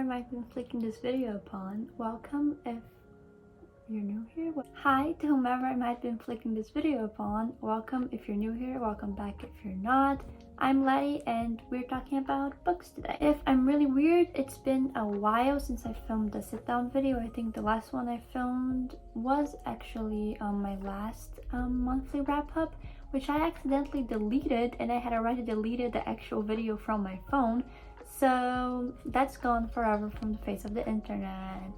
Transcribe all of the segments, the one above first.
I might be flicking this video upon, welcome if you're new here. Hi to whomever I might be flicking this video upon, welcome if you're new here, welcome back if you're not. I'm Letty and we're talking about books today. If I'm really weird, it's been a while since I filmed a sit-down video. I think the last one I filmed was actually my last monthly wrap-up, which I accidentally deleted, and I had already deleted the actual video from my phone. So that's gone forever from the face of the internet.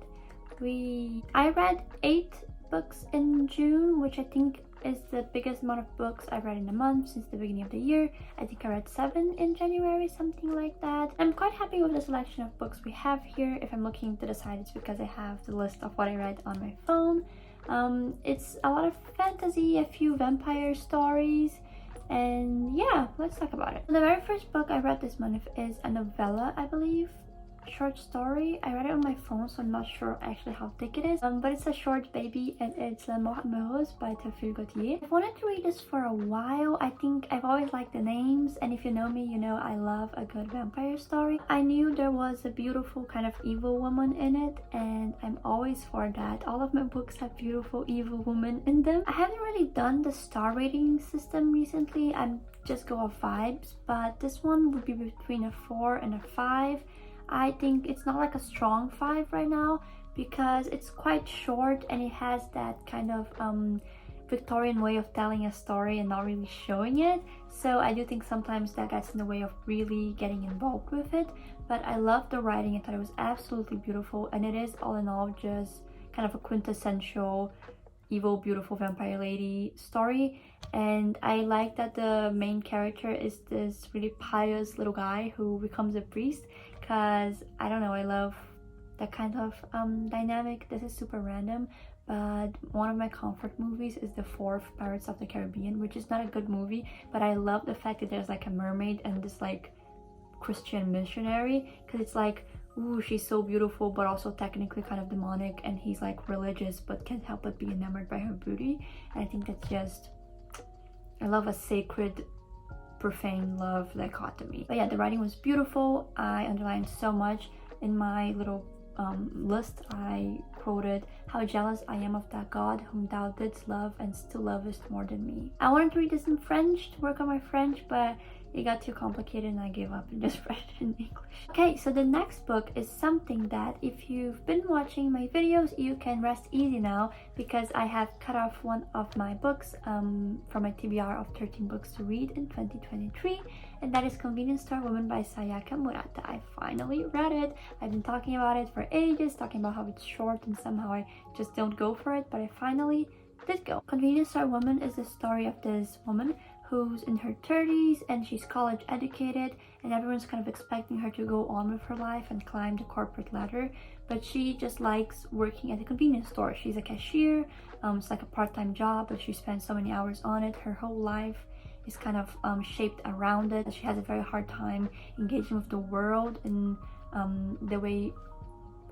I read 8 books in June, which I think is the biggest amount of books I've read in a month since the beginning of the year. I think I read 7 in January, something like that. I'm quite happy with the selection of books we have here. If I'm looking to the side, it's because I have the list of what I read on my phone. It's a lot of fantasy, a few vampire stories, and yeah, let's talk about it. The very first book I read this month is a novella, I believe. Short story. I read it on my phone, so I'm not sure actually how thick it is, but it's a short baby and it's La Mort Amoureuse by Théophile Gautier. I've wanted to read this for a while. I think I've always liked the names, and if you know me, you know I love a good vampire story. I knew there was a beautiful kind of evil woman in it, and I'm always for that. All of my books have beautiful evil women in them. I haven't really done the star rating system recently. I'm just go off vibes, but this one would be between a 4 and a 5. I think it's not like a strong 5 right now because it's quite short and it has that kind of Victorian way of telling a story and not really showing it. So I do think sometimes that gets in the way of really getting involved with it. But I love the writing. I thought it was absolutely beautiful, and it is all in all just kind of a quintessential evil, beautiful vampire lady story. And I like that the main character is this really pious little guy who becomes a priest, because I don't know, I love that kind of dynamic. This is super random, but one of my comfort movies is the 4th Pirates of the Caribbean, which is not a good movie, but I love the fact that there's like a mermaid and this like Christian missionary, because it's like, ooh, she's so beautiful but also technically kind of demonic, and he's like religious but can't help but be enamored by her beauty. And I think that's just, I love a sacred profane love dichotomy. But yeah, the writing was beautiful. I underlined so much in my little list. I quoted, "How jealous I am of that God whom thou didst love and still lovest more than me." I wanted to read this in French, to work on my French, but it got too complicated and I gave up and just read it in English. Okay, so the next book is something that if you've been watching my videos, you can rest easy now, because I have cut off one of my books from my TBR of 13 books to read in 2023, and that is Convenience Store Woman by Sayaka Murata. I finally read it. I've been talking about it for ages, talking about how it's short and somehow I just don't go for it, but I finally did go. Convenience Store Woman is the story of this woman who's in her 30s and she's college educated, and everyone's kind of expecting her to go on with her life and climb the corporate ladder, but she just likes working at a convenience store. She's a cashier. It's like a part-time job, but she spends so many hours on it. Her whole life is kind of shaped around it. She has a very hard time engaging with the world in the way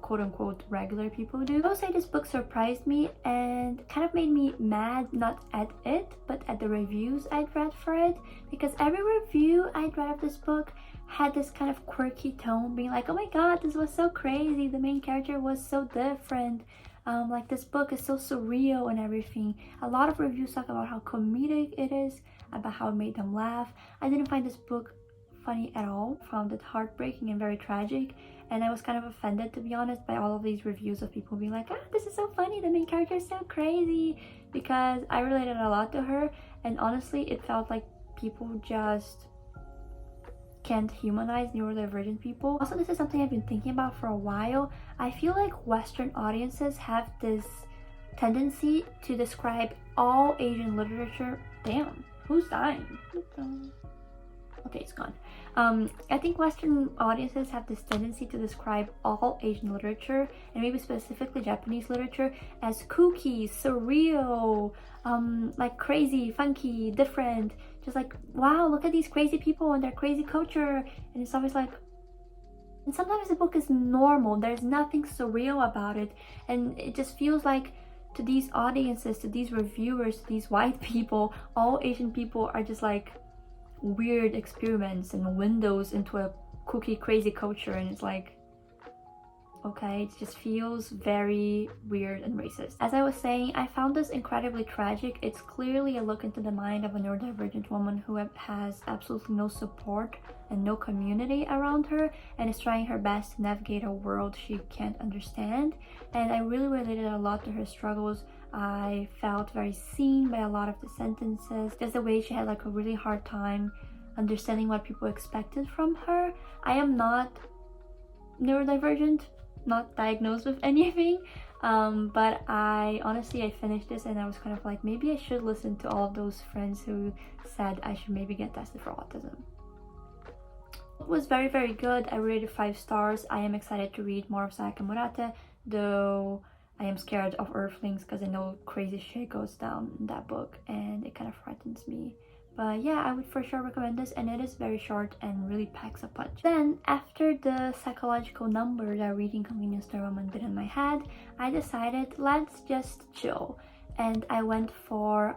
quote-unquote regular people do. I will say this book surprised me and kind of made me mad, not at it, but at the reviews I'd read for it, because every review I'd read of this book had this kind of quirky tone, being like, oh my god, this was so crazy, the main character was so different, like this book is so surreal and everything. A lot of reviews talk about how comedic it is, about how it made them laugh. I didn't find this book funny at all. Found it heartbreaking and very tragic, and I was kind of offended, to be honest, by all of these reviews of people being like, this is so funny, the main character is so crazy, because I related a lot to her, and honestly it felt like people just can't humanize neurodivergent people. Also, this is something I've been thinking about for a while. I feel like Western audiences have this tendency to describe all Asian literature. Damn, who's dying? Okay, it's gone. I think Western audiences have this tendency to describe all Asian literature, and maybe specifically Japanese literature, as kooky, surreal, like crazy, funky, different. Just like, wow, look at these crazy people and their crazy culture. And it's always like, and sometimes the book is normal. There's nothing surreal about it, and it just feels like, to these audiences, to these reviewers, to these white people, all Asian people are just like weird experiments and windows into a kooky, crazy culture. And it's like, okay? It just feels very weird and racist. As I was saying, I found this incredibly tragic. It's clearly a look into the mind of a neurodivergent woman who has absolutely no support and no community around her, and is trying her best to navigate a world she can't understand. And I really related a lot to her struggles. I felt very seen by a lot of the sentences. Just the way she had like a really hard time understanding what people expected from her. I am not neurodivergent, not diagnosed with anything, but I finished this and I was kind of like, maybe I should listen to all of those friends who said I should maybe get tested for autism. It was very, very good. I rated 5 stars. I am excited to read more of Sayaka Murata, though I am scared of Earthlings because I know crazy shit goes down in that book and it kind of frightens me. But yeah, I would for sure recommend this, and it is very short and really packs a punch. Then, after the psychological number that Reading Convenience Store Woman did in my head, I decided let's just chill. And I went for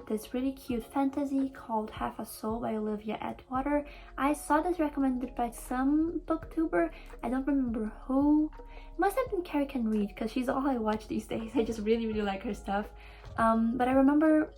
this really cute fantasy called Half a Soul by Olivia Atwater. I saw this recommended by some booktuber. I don't remember who. It must have been Carrie Can Read, because she's all I watch these days. I just really, really like her stuff. But I remember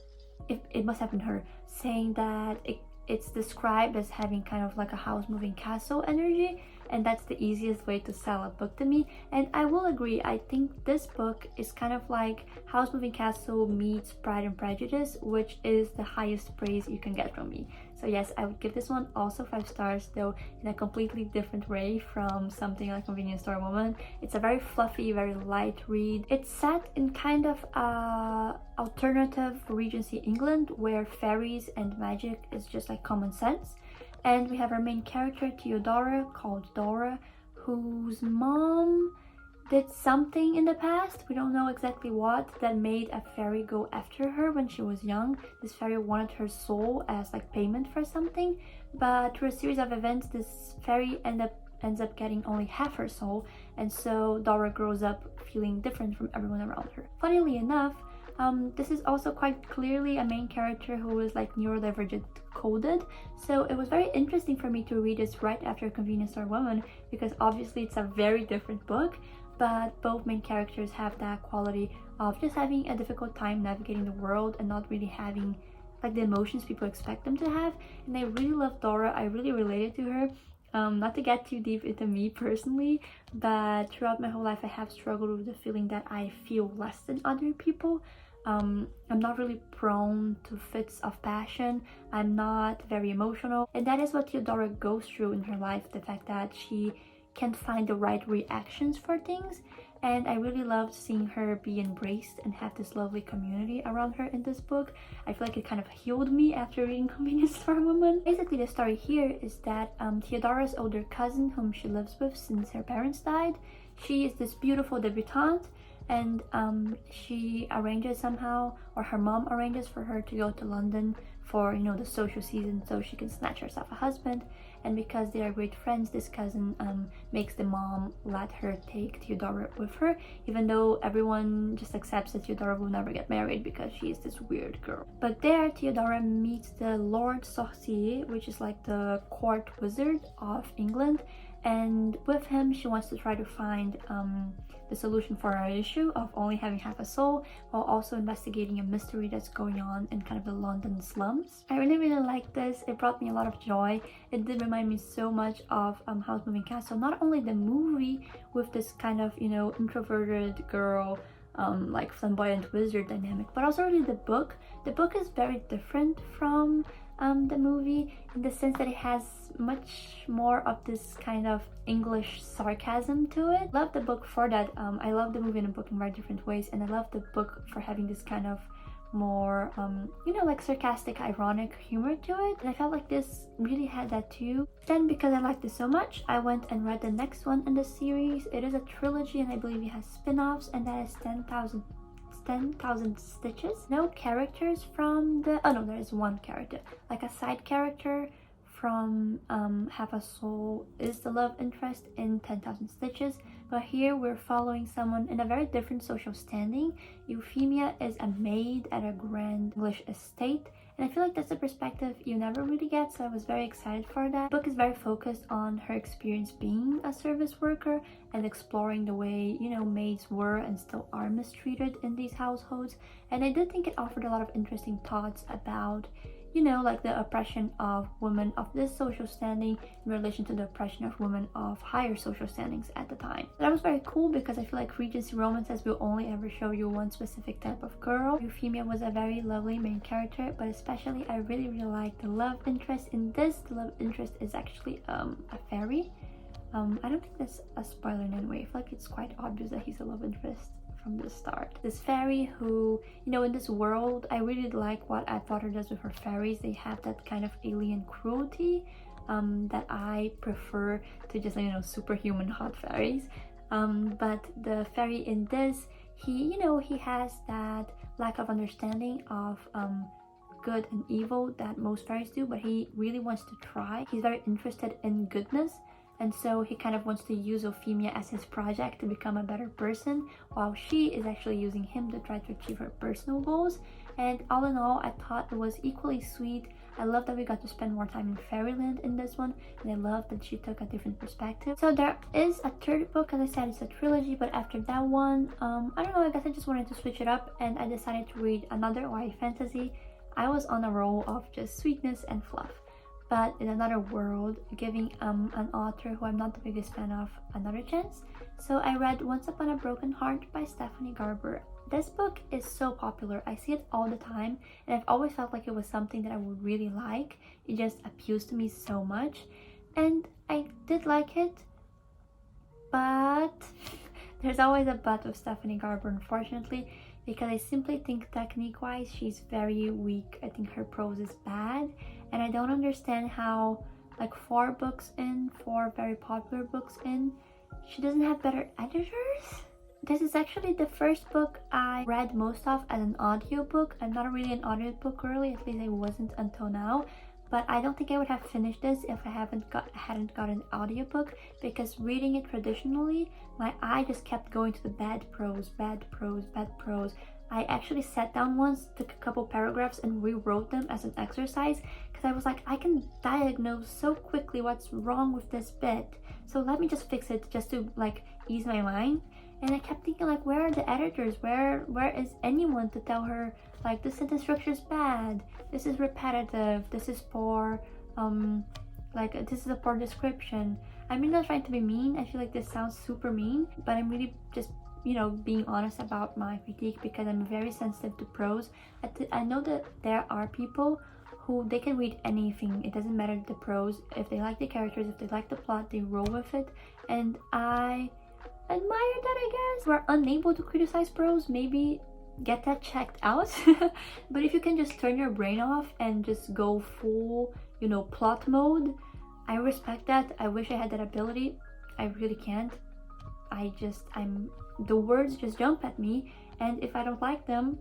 it must have been her saying that it's described as having kind of like a house moving castle energy, and that's the easiest way to sell a book to me. And I will agree, I think this book is kind of like House Moving Castle meets Pride and Prejudice, which is the highest praise you can get from me. So yes, I would give this one also 5 stars, though in a completely different way from something like Convenience Store Woman. It's a very fluffy, very light read. It's set in kind of alternative Regency England, where fairies and magic is just like common sense. And we have our main character, Theodora, called Dora, whose mom did something in the past, we don't know exactly what, that made a fairy go after her when she was young. This fairy wanted her soul as like payment for something, but through a series of events, this fairy ends up getting only half her soul, and so Dora grows up feeling different from everyone around her. Funnily enough, this is also quite clearly a main character who is like neurodivergent coded, so it was very interesting for me to read this right after Convenience Store Woman, because obviously it's a very different book, but both main characters have that quality of just having a difficult time navigating the world and not really having like the emotions people expect them to have. And I really love Dora. I really related to her. Not to get too deep into me personally, but throughout my whole life I have struggled with the feeling that I feel less than other people. I'm not really prone to fits of passion. I'm not very emotional, and that is what Theodora goes through in her life, the fact that she can't find the right reactions for things. And I really loved seeing her be embraced and have this lovely community around her in this book. I feel like it kind of healed me after reading Convenience Store Woman. Basically, the story here is that Theodora's older cousin, whom she lives with since her parents died, she is this beautiful debutante, and she arranges somehow, or her mom arranges for her to go to London for, you know, the social season so she can snatch herself a husband. And because they are great friends, this cousin makes the mom let her take Theodora with her, even though everyone just accepts that Theodora will never get married because she is this weird girl. But there, Theodora meets the Lord Sorcier, which is like the court wizard of England, and with him she wants to try to find the solution for her issue of only having half a soul, while also investigating a mystery that's going on in kind of the London slums. I really, really liked this. It brought me a lot of joy. It did remind me so much of House Moving Castle. Not only the movie with this kind of, you know, introverted girl, like flamboyant wizard dynamic, but also really the book. The book is very different from the movie in the sense that it has much more of this kind of English sarcasm to it. Love the book for that. I love the movie and the book in very different ways, and I love the book for having this kind of more you know, like sarcastic, ironic humor to it, and I felt like this really had that too. Then, because I liked this so much, I went and read the next one in the series. It is a trilogy, and I believe it has spin-offs, and that is 10,000 Stitches. No characters from the... oh no, there is one character, like a side character from Half a Soul is the love interest in 10,000 Stitches, but here we're following someone in a very different social standing. Euphemia is a maid at a grand English estate, And I feel like that's a perspective you never really get, so I was very excited for that. The book is very focused on her experience being a service worker and exploring the way, you know, maids were and still are mistreated in these households. And I did think it offered a lot of interesting thoughts about, you know, like the oppression of women of this social standing in relation to the oppression of women of higher social standings at the time. That was very cool because I feel like Regency romances will only ever show you one specific type of girl. Euphemia was a very lovely main character, but especially I really like the love interest. In this, the love interest is actually a fairy. I don't think that's a spoiler in any way. I feel like it's quite obvious that he's a love interest from the start. This fairy who, you know, in this world, I really like what Atwater does with her fairies. They have that kind of alien cruelty that I prefer to just, you know, superhuman hot fairies. But the fairy in this, he, you know, he has that lack of understanding of good and evil that most fairies do, but he really wants to try. He's very interested in goodness. And so he kind of wants to use Euphemia as his project to become a better person, while she is actually using him to try to achieve her personal goals. And all in all, I thought it was equally sweet. I love that we got to spend more time in fairyland in this one, and I love that she took a different perspective. So there is a third book. As I said, it's a trilogy, but after that one, I don't know, I guess I just wanted to switch it up, and I decided to read another YA fantasy. I was on a roll of just sweetness and fluff, but in another world, giving an author who I'm not the biggest fan of another chance. So I read Once Upon a Broken Heart by Stephanie Garber. This book is so popular. I see it all the time, and I've always felt like it was something that I would really like. It just appeals to me so much, and I did like it, but there's always a but with Stephanie Garber, unfortunately, because I simply think technique-wise she's very weak. I think her prose is bad, and I don't understand how, like, 4 very popular books in, she doesn't have better editors. This is actually the first book I read most of as an audiobook. I'm not really an audiobook girly, at least I wasn't until now. But I don't think I would have finished this if I hadn't got an audiobook, because reading it traditionally, my eye just kept going to the bad prose. I actually sat down once, took a couple paragraphs and rewrote them as an exercise, because I was like, I can diagnose so quickly what's wrong with this bit, so let me just fix it just to, like, ease my mind. And I kept thinking, like, where are the editors? Where is anyone to tell her, like, this sentence structure is bad, this is repetitive, this is poor, this is a poor description. I'm really not trying to be mean. I feel like this sounds super mean, but I'm really just, you know, being honest about my critique, because I'm very sensitive to prose. I know that there are people who, they can read anything, it doesn't matter the prose. If they like the characters, if they like the plot, they roll with it, and I admire that, I guess. We're unable to criticize prose, maybe get that checked out. But if you can just turn your brain off and just go full, you know, plot mode, I respect that. I wish I had that ability. I really can't. The words just jump at me, and if I don't like them,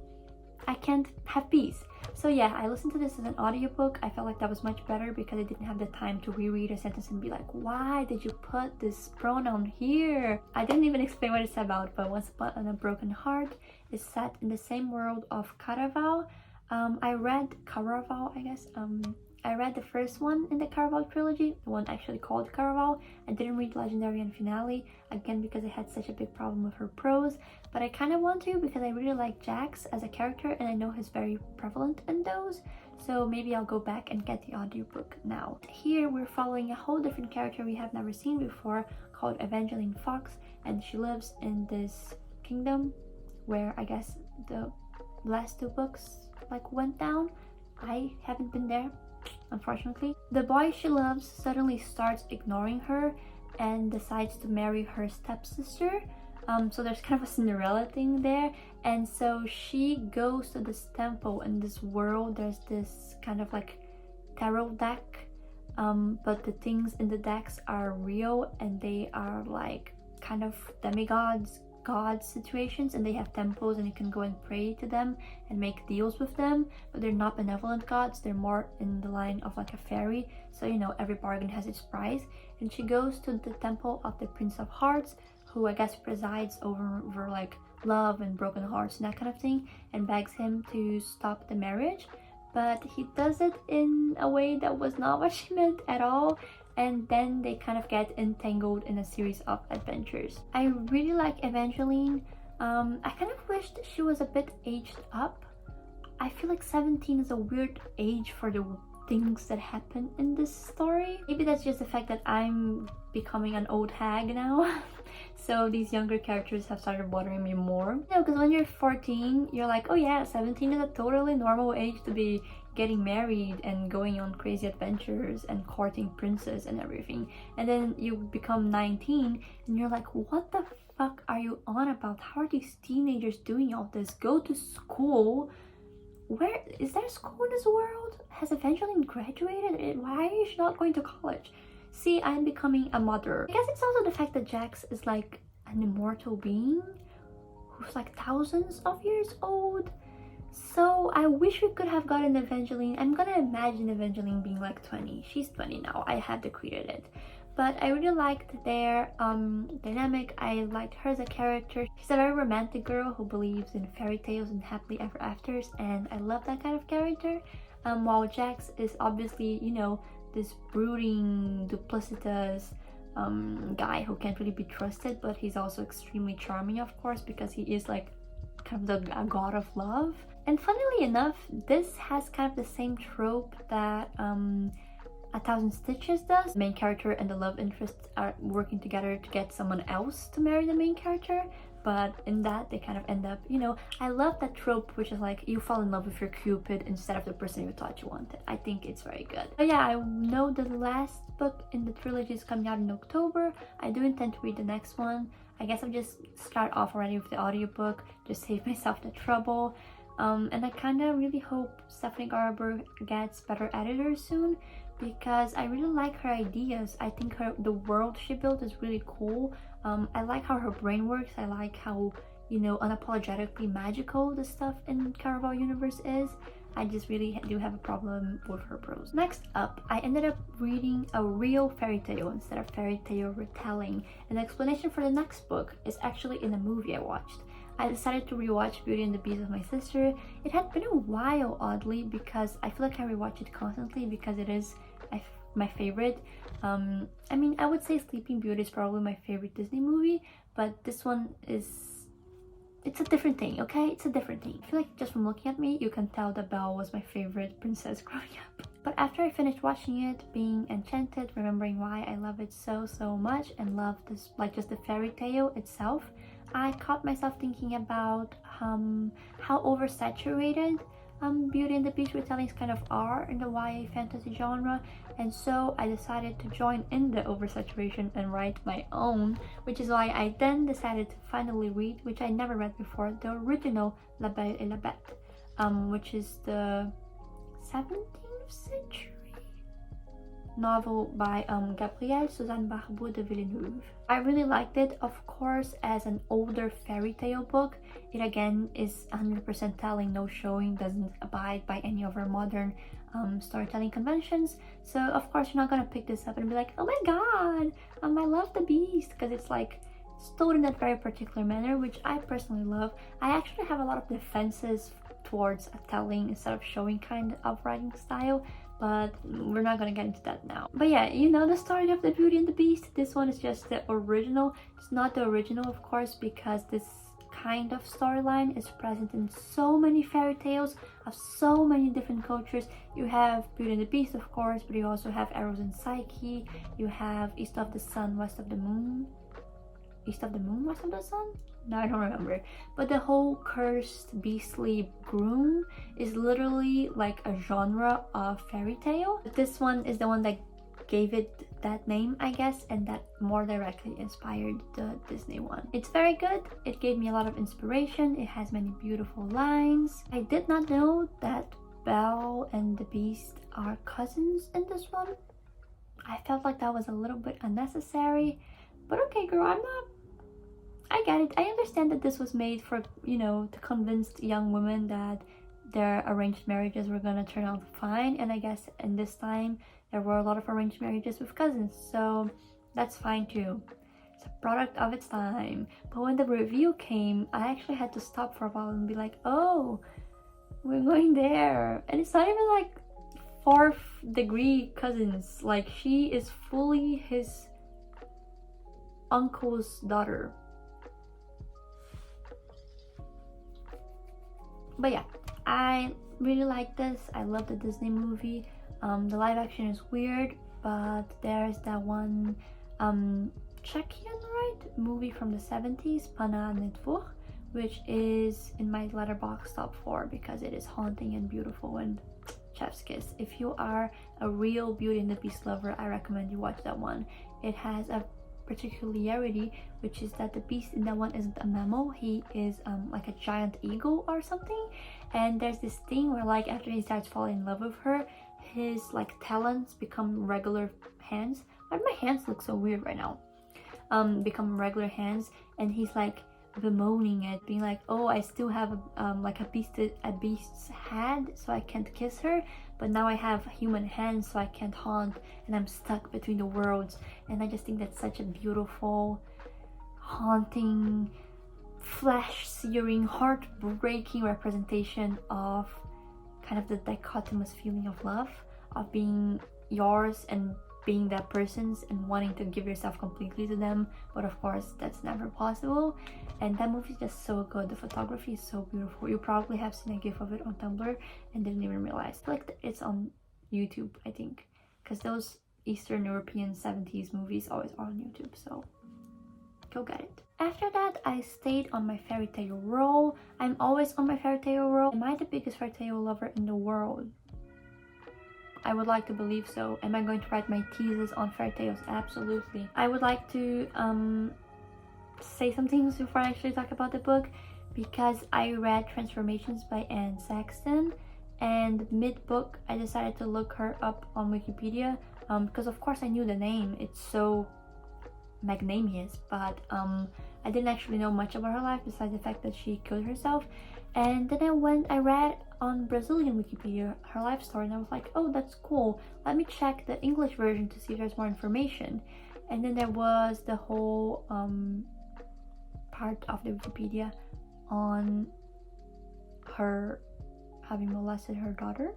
I can't have peace. So yeah, I listened to this as an audiobook. I felt like that was much better because I didn't have the time to reread a sentence and be like, why did you put this pronoun here? I didn't even explain what it's about, but Once Upon a Broken Heart is set in the same world of Caraval. I read Caraval, I guess. I read the first one in the Caraval trilogy, the one actually called Caraval. I didn't read Legendary and Finale, again because I had such a big problem with her prose, but I kind of want to because I really like Jax as a character, and I know he's very prevalent in those, so maybe I'll go back and get the audiobook now. Here we're following a whole different character we have never seen before, called Evangeline Fox, and she lives in this kingdom where I guess the last 2 books like went down. I haven't been there, unfortunately. The boy she loves suddenly starts ignoring her and decides to marry her stepsister. So there's kind of a Cinderella thing there, and so she goes to this temple in this world. There's this kind of like tarot deck, but the things in the decks are real, and they are like kind of demigods, god situations, and they have temples and you can go and pray to them and make deals with them, but they're not benevolent gods. They're more in the line of like a fairy, so you know, every bargain has its price. And she goes to the temple of the Prince of Hearts, who I guess presides over like love and broken hearts and that kind of thing, and begs him to stop the marriage. but he does it in a way that was not what she meant at all, and then they kind of get entangled in a series of adventures. I really like Evangeline. I kind of wished she was a bit aged up. I feel like 17 is a weird age for the things that happen in this story. Maybe that's just the fact that I'm becoming an old hag now. So these younger characters have started bothering me more. You know, because when you're 14, you're like, oh yeah, 17 is a totally normal age to be getting married and going on crazy adventures and courting princes and everything. And then you become 19 and you're like, what the fuck are you on about? How are these teenagers doing all this? Go to school. Where is there school in this world? Has Evangeline graduated? Why is she not going to college? See, I'm becoming a mother. I guess it's also the fact that Jax is like an immortal being who's like thousands of years old. So I wish we could have gotten Evangeline. I'm gonna imagine Evangeline being like 20. She's 20 now. I had decreed it. But I really liked their dynamic. I liked her as a character. She's a very romantic girl who believes in fairy tales and happily ever afters, and I love that kind of character. While Jax is obviously, you know, this brooding, duplicitous guy who can't really be trusted, but he's also extremely charming, of course, because he is like kind of a god of love. And funnily enough, this has kind of the same trope that A Thousand Stitches does. The main character and the love interest are working together to get someone else to marry the main character, but in that they kind of end up, you know, I love that trope, which is like you fall in love with your Cupid instead of the person you thought you wanted. I think it's very good. But yeah, I know the last book in the trilogy is coming out in October. I do intend to read the next one. I guess I'll just start off already with the audiobook, just save myself the trouble. And I kind of really hope Stephanie Garber gets better editors soon, because I really like her ideas. I think the world she built is really cool. I like how her brain works. I like how, you know, unapologetically magical the stuff in Caraval universe is. I just really do have a problem with her prose. Next up, I ended up reading a real fairy tale instead of fairy tale retelling, and the explanation for the next book is actually in a movie I watched. I decided to rewatch Beauty and the Beast with my sister. It had been a while, oddly, because I feel like I rewatch it constantly because it is my favorite. I mean, I would say Sleeping Beauty is probably my favorite Disney movie, but this one is, it's a different thing, okay? It's a different thing. I feel like just from looking at me, you can tell that Belle was my favorite princess growing up. But after I finished watching it, being enchanted, remembering why I love it so much and love this, like just the fairy tale itself, I caught myself thinking about how oversaturated Beauty and the Beast retellings kind of are in the YA fantasy genre, and so I decided to join in the oversaturation and write my own, which is why I then decided to finally read, which I never read before, the original La Belle et la Bête, which is the 17th century novel by Gabrielle Suzanne Barbeau de Villeneuve. I really liked it, of course, as an older fairy tale book. It again is 100% telling, no showing, doesn't abide by any of our modern storytelling conventions. So of course you're not gonna pick this up and be like, oh my god, I love the Beast, because it's like it's told in that very particular manner, which I personally love. I actually have a lot of defenses towards a telling instead of showing kind of writing style, but we're not gonna get into that now. But yeah, you know the story of the Beauty and the Beast. This one is just the original. It's not the original, of course, because this kind of storyline is present in so many fairy tales of so many different cultures. You have Beauty and the Beast, of course, but you also have Eros and Psyche. You have East of the Sun, West of the Moon. East of the Moon, West of the Sun? No, I don't remember. But the whole cursed beastly groom is literally like a genre of fairy tale. But this one is the one that gave it that name, I guess, and that more directly inspired the Disney one. It's very good. It gave me a lot of inspiration. It has many beautiful lines. I did not know that Belle and the Beast are cousins in this one. I felt like that was a little bit unnecessary, but okay, girl, I get it. I understand that this was made for, you know, to convince young women that their arranged marriages were gonna turn out fine, and I guess in this time there were a lot of arranged marriages with cousins, so that's fine too. It's a product of its time. But when the review came, I actually had to stop for a while and be like, oh, We're going there. And it's not even like fourth degree cousins. Like, she is fully his uncle's daughter. But yeah, I really like this. I love the Disney movie. The live action is weird, but there's that one Czechian, right, movie from the 70s, Pana Network, which is in my letterbox top 4 because it is haunting and beautiful and chef's kiss. If you are a real Beauty and the Beast lover, I recommend you watch that one. It has a particularity, which is that the beast in that one isn't a mammal. He is like a giant eagle or something, and there's this thing where, like, after he starts falling in love with her, his like talons become regular hands. Why do my hands look so weird right now? Become regular hands, and he's like bemoaning it, being like, oh, I still have like a beast's head, so I can't kiss her, but now I have human hands, so I can't haunt, and I'm stuck between the worlds. And I just think that's such a beautiful, haunting, flesh-searing, heart-breaking representation of kind of the dichotomous feeling of love, of being yours and being that person's and wanting to give yourself completely to them, but of course that's never possible. And that movie is just so good. The photography is so beautiful. You probably have seen a gif of it on Tumblr and didn't even realize. I feel like it's on YouTube, I think, because those Eastern European 70s movies always are on YouTube, so go get it. After that, I stayed on my fairy tale roll. I'm always on my fairy tale roll. Am I the biggest fairy tale lover in the world? I would like to believe so. Am I going to write my thesis on fairy tales? Absolutely. I would like to say some things before I actually talk about the book, because I read Transformations by Anne Sexton, and mid-book I decided to look her up on Wikipedia, because of course I knew the name, it's so magnanimous, but I didn't actually know much about her life besides the fact that she killed herself. And then I read on Brazilian Wikipedia her life story, and I was like, oh, that's cool, let me check the English version to see if there's more information. And then there was the whole part of the Wikipedia on her having molested her daughter.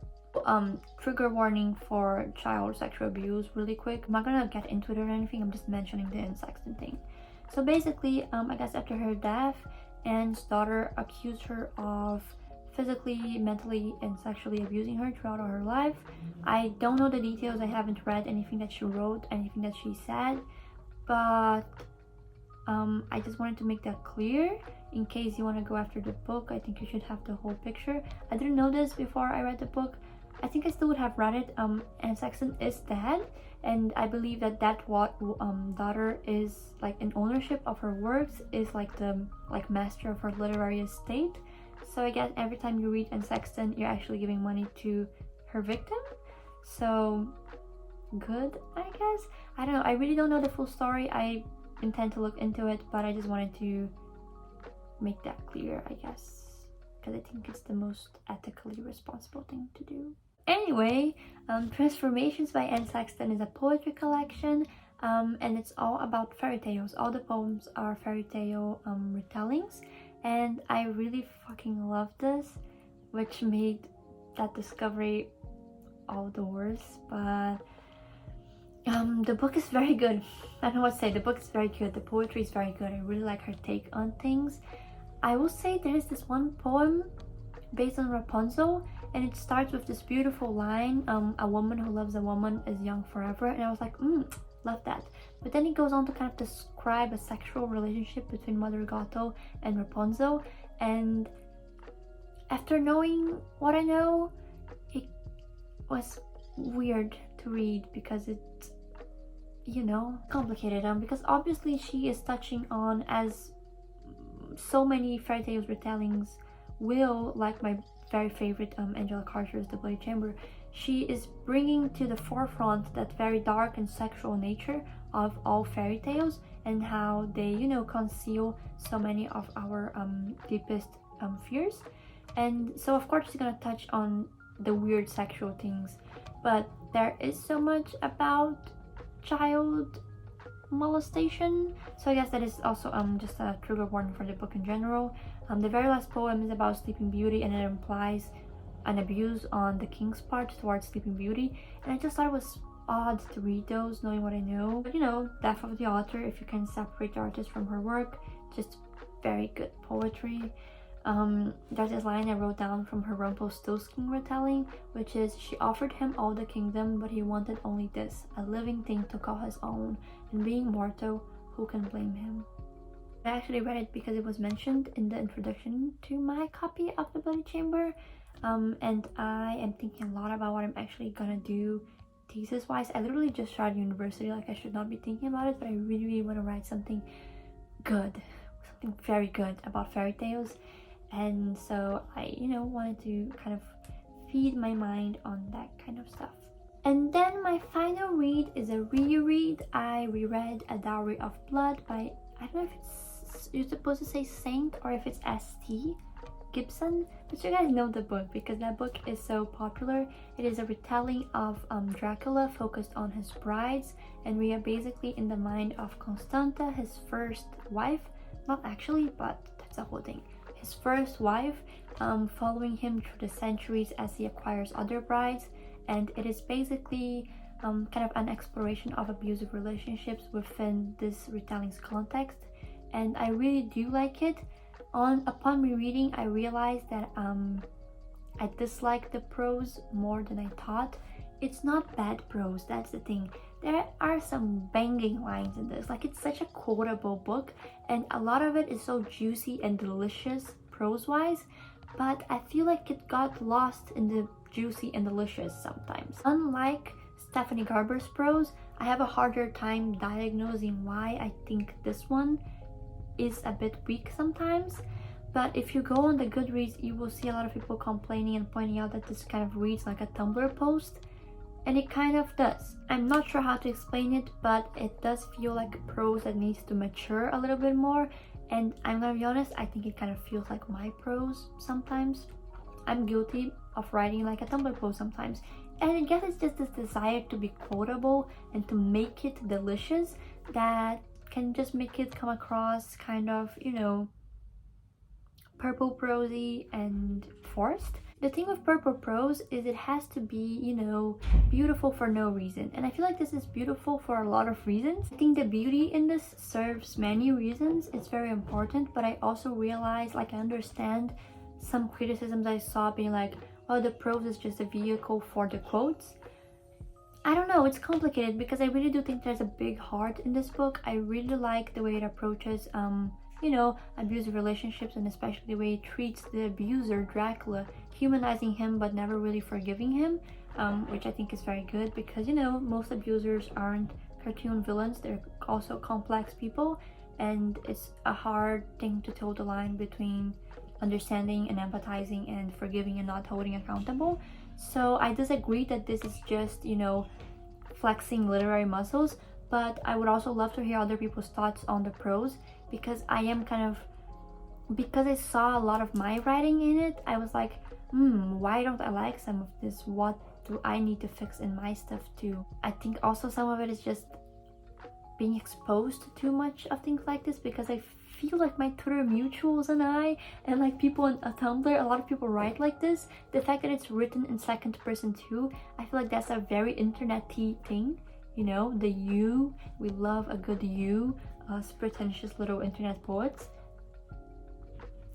Trigger warning for child sexual abuse really quick. I'm not gonna get into it or anything, I'm just mentioning the Anne Sexton thing. So basically, I guess after her death, Anne's daughter accused her of physically, mentally, and sexually abusing her throughout all her life. I don't know the details, I haven't read anything that she wrote, anything that she said, but I just wanted to make that clear. In case you want to go after the book, I think you should have the whole picture. I didn't know this before I read the book. I think I still would have read it. Anne Sexton is dead, and I believe that daughter is like in ownership of her works, is like the master of her literary estate. So I guess every time you read Anne Sexton, you're actually giving money to her victim. So good, I guess. I don't know. I really don't know the full story. I intend to look into it, but I just wanted to make that clear, I guess, because I think it's the most ethically responsible thing to do. Anyway, Transformations by Anne Sexton is a poetry collection, and it's all about fairy tales. All the poems are fairy tale retellings, and I really fucking love this, which made that discovery all the worse. But the book is very good. I don't know what to say. The book is very good. The poetry is very good. I really like her take on things. I will say there is this one poem based on Rapunzel, and it starts with this beautiful line, a woman who loves a woman is young forever, and I was like, love that. But then it goes on to kind of describe a sexual relationship between Mother Gothel and Rapunzel, and after knowing what I know, it was weird to read because it's, complicated, because obviously she is touching on, as so many fairy tales retellings will, like my very favorite Angela Carter's The Blade Chamber, she is bringing to the forefront that very dark and sexual nature of all fairy tales, and how they, conceal so many of our deepest fears. And so of course she's gonna touch on the weird sexual things, but there is so much about child molestation, so I guess that is also just a trigger warning for the book in general. The very last poem is about Sleeping Beauty, and it implies an abuse on the king's part towards Sleeping Beauty, and I just thought it was odd to read those knowing what I know. But you know, death of the author, if you can separate the artist from her work, just very good poetry. There's this line I wrote down from her Rumpelstiltskin retelling, which is, she offered him all the kingdom, but he wanted only this, a living thing to call his own, and being mortal, who can blame him? I actually read it because it was mentioned in the introduction to my copy of The Bloody Chamber, and I am thinking a lot about what I'm actually gonna do thesis wise. I literally just started university, like I should not be thinking about it, but I really want to write something good, something very good about fairy tales, and so I wanted to kind of feed my mind on that kind of stuff. And then my final read is a reread. I reread A Dowry of Blood by, I don't know if it's, you're supposed to say Saint or if it's S.T. Gibson, but you guys know the book because that book is so popular. It is a retelling of Dracula focused on his brides, and we are basically in the mind of Constanta, his first wife. Not actually, but that's the whole thing. His first wife, following him through the centuries as he acquires other brides, and it is basically kind of an exploration of abusive relationships within this retelling's context, and I really do like it. Upon rereading, I realized that I dislike the prose more than I thought. It's not bad prose, that's the thing. There are some banging lines in this. Like, it's such a quotable book, and a lot of it is so juicy and delicious prose-wise, but I feel like it got lost in the juicy and delicious sometimes. Unlike Stephanie Garber's prose, I have a harder time diagnosing why I think this one is a bit weak sometimes. But if you go on the Goodreads, you will see a lot of people complaining and pointing out that this kind of reads like a Tumblr post, and it kind of does. I'm not sure how to explain it, but it does feel like prose that needs to mature a little bit more, and I'm gonna be honest, I think it kind of feels like my prose sometimes. I'm guilty of writing like a Tumblr post sometimes, and I guess it's just this desire to be quotable and to make it delicious that can just make it come across kind of, purple prosy and forced. The thing with purple prose is it has to be, beautiful for no reason, and I feel like this is beautiful for a lot of reasons. I think the beauty in this serves many reasons, it's very important, but I also realize, like, I understand some criticisms I saw being like, oh, the prose is just a vehicle for the quotes. I don't know, it's complicated because I really do think there's a big heart in this book. I really like the way it approaches, abusive relationships, and especially the way it treats the abuser, Dracula, humanizing him but never really forgiving him, which I think is very good because, most abusers aren't cartoon villains, they're also complex people, and it's a hard thing to toe the line between understanding and empathizing and forgiving and not holding accountable. So I disagree that this is just, flexing literary muscles, but I would also love to hear other people's thoughts on the prose, because because I saw a lot of my writing in it, I was like, why don't I like some of this? What do I need to fix in my stuff too? I think also some of it is just being exposed to too much of things like this, because I feel like my Twitter mutuals and I, and like people on a Tumblr, a lot of people write like this. The fact that it's written in second person too, I feel like that's a very internet-y thing, the you, we love a good you, us pretentious little internet poets.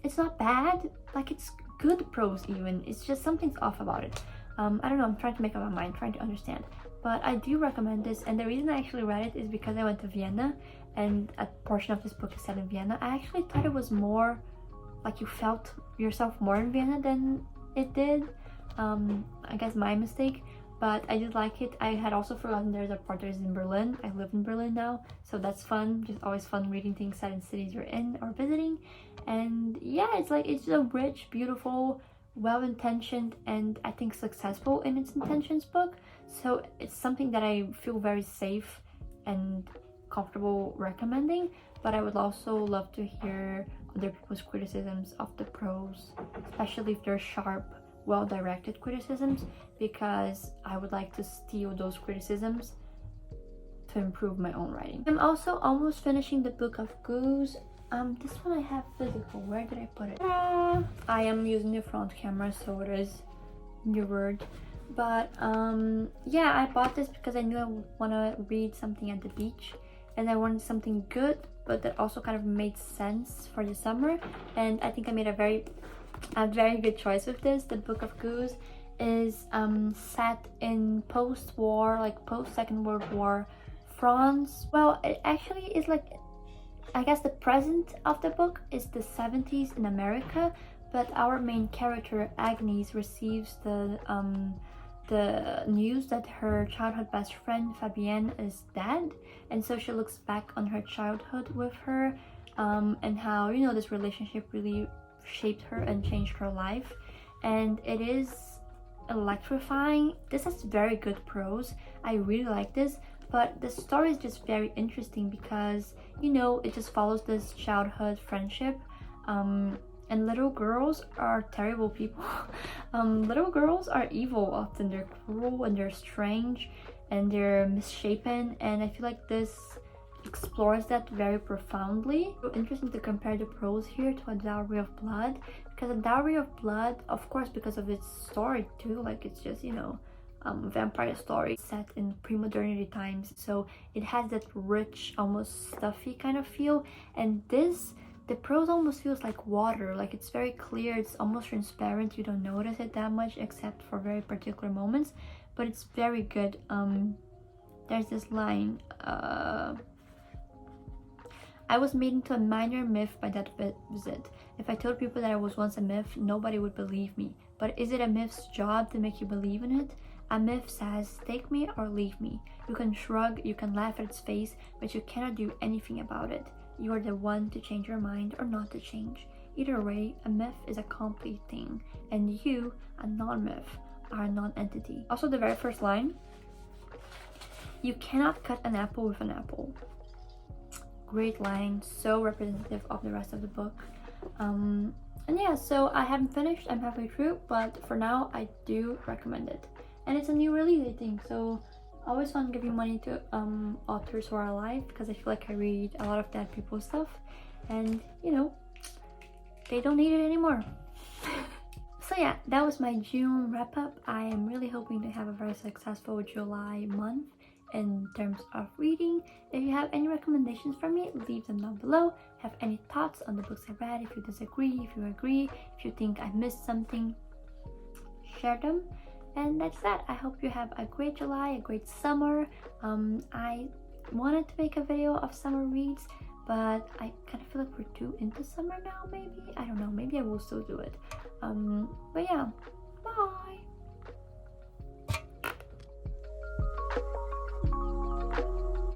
It's not bad, like, it's good prose even, it's just something's off about it. I don't know, I'm trying to make up my mind, trying to understand, but I do recommend this, and the reason I actually read it is because I went to Vienna, and a portion of this book is set in Vienna. I actually thought it was more like you felt yourself more in Vienna than it did. I guess my mistake, but I did like it. I had also forgotten there's a part that is in Berlin. I live in Berlin now, so that's fun. Just always fun reading things set in cities you're in or visiting. And yeah, it's a rich, beautiful, well-intentioned, and I think successful in its intentions book. So it's something that I feel very safe and comfortable recommending, but I would also love to hear other people's criticisms of the prose, especially if they're sharp, well-directed criticisms, because I would like to steal those criticisms to improve my own writing. I'm also almost finishing the Book of Goose. This one I have physical. Where did I put it? I am using the front camera, so it is your word. But yeah, I bought this because I knew I want to read something at the beach, and I wanted something good but that also kind of made sense for the summer. And I think I made a very good choice with this. The Book of Goose is set in post-war, like post-Second World War France. Well, it actually is like, I guess the present of the book is the 70s in America, but our main character Agnes receives the news that her childhood best friend Fabienne is dead, and so she looks back on her childhood with her, and how, you know, this relationship really shaped her and changed her life. And it is electrifying. This is very good prose. I really like this, but the story is just very interesting because, you know, it just follows this childhood friendship, and little girls are terrible people. Little girls are evil often. They're cruel and they're strange and they're misshapen, and I feel like this explores that very profoundly. So interesting to compare the prose here to A Dowry of Blood, because A Dowry of Blood, of course, because of its story too, like it's just, you know, vampire story set in pre-modernity times, so it has that rich, almost stuffy kind of feel. And this, the prose almost feels like water, like it's very clear, it's almost transparent, you don't notice it that much except for very particular moments, but it's very good. There's this line, I was made into a minor myth by that visit. If I told people that I was once a myth, nobody would believe me. But is it a myth's job to make you believe in it? A myth says, take me or leave me. You can shrug, you can laugh at its face, but you cannot do anything about it. You are the one to change your mind or not to change. Either way, a myth is a complete thing, and you, a non-myth, are a non-entity. Also, the very first line, you cannot cut an apple with an apple. Great line, so representative of the rest of the book. And yeah, so I haven't finished, I'm halfway through, but for now I do recommend it. And it's a new release, I think, so always fun giving money to authors who are alive, because I feel like I read a lot of dead people stuff and, you know, they don't need it anymore. So yeah, that was my June wrap up. I am really hoping to have a very successful July month in terms of reading. If you have any recommendations for me, leave them down below. Have any thoughts on the books I read, if you disagree, if you agree, if you think I missed something, share them. And that's that. I hope you have a great July, a great summer. I wanted to make a video of summer reads, but I kind of feel like we're too into summer now, maybe. I don't know, maybe I will still do it. But yeah, bye!